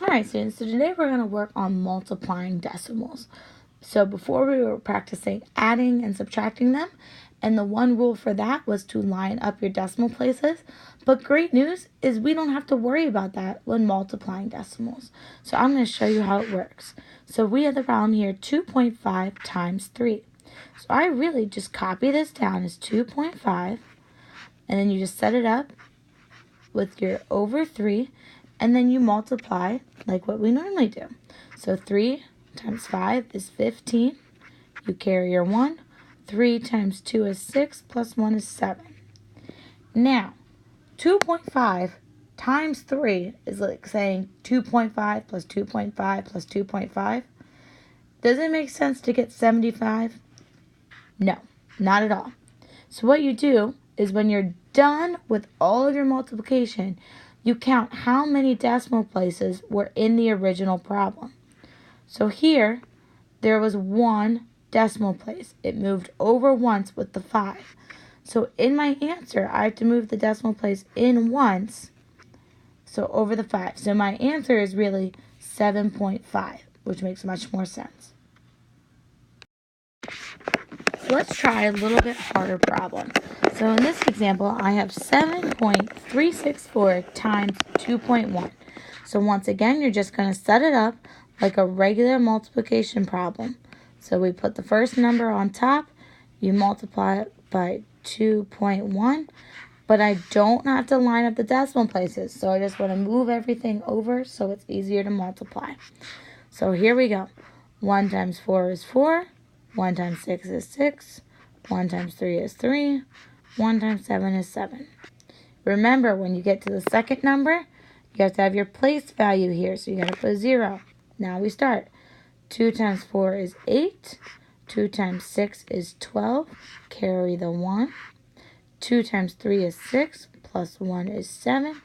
Alright students, so today we're going to work on multiplying decimals. So before we were practicing adding and subtracting them, and the one rule for that was to line up your decimal places. But great news is we don't have to worry about that when multiplying decimals. So I'm going to show you how it works. So we have the problem here, 2.5 times 3. So I really just copy this down as 2.5, and then you just set it up with your over 3, and then you multiply like what we normally do. So 3 times 5 is 15. You carry your 1. 3 times 2 is 6, plus 1 is 7. Now, 2.5 times 3 is like saying 2.5 plus 2.5 plus 2.5. Does it make sense to get 75? No, not at all. So what you do is when you're done with all of your multiplication, you count how many decimal places were in the original problem. So here, there was 1 decimal place. It moved over once with the 5. So in my answer, I have to move the decimal place in once, so over the 5. So my answer is really 7.5, which makes much more sense. Let's try a little bit harder problem. So in this example, I have 7.364 times 2.1. So once again, you're just going to set it up like a regular multiplication problem. So we put the first number on top, you multiply it by 2.1, but I don't have to line up the decimal places, so I just want to move everything over so it's easier to multiply. So here we go. 1 times 4 is 4, 1 times 6 is 6, 1 times 3 is 3, 1 times 7 is 7. Remember, when you get to the second number, you have to have your place value here, so you got to put a 0. Now we start. 2 times 4 is 8, 2 times 6 is 12, carry the 1. 2 times 3 is 6, plus 1 is 7.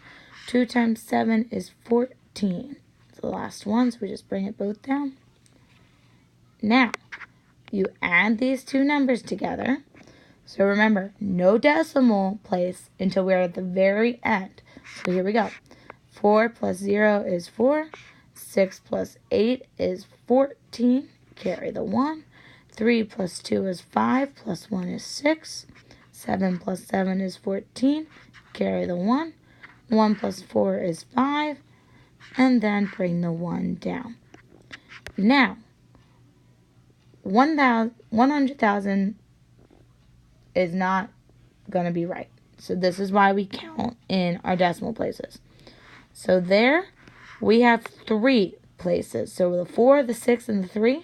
2 times 7 is 14. It's the last one, so we just bring it both down. Now, you add these two numbers together. So remember, no decimal place until we're at the very end. So here we go. 4 plus 0 is 4. 6 plus 8 is 14. Carry the 1. 3 plus 2 is 5. Plus 1 is 6. 7 plus 7 is 14. Carry the 1. 1 plus 4 is 5. And then bring the 1 down. Now, 100,000 is not going to be right. So this is why we count in our decimal places. So there we have 3 places. So the 4, the 6, and the 3.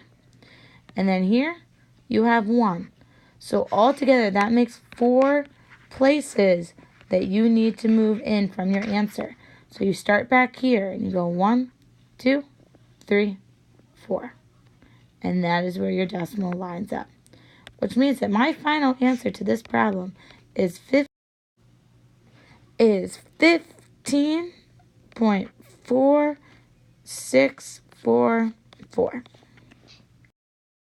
And then here you have 1. So altogether that makes 4 places that you need to move in from your answer. So you start back here and you go 1, 2, 3, 4. And that is where your decimal lines up. Which means that my final answer to this problem is 15.4644.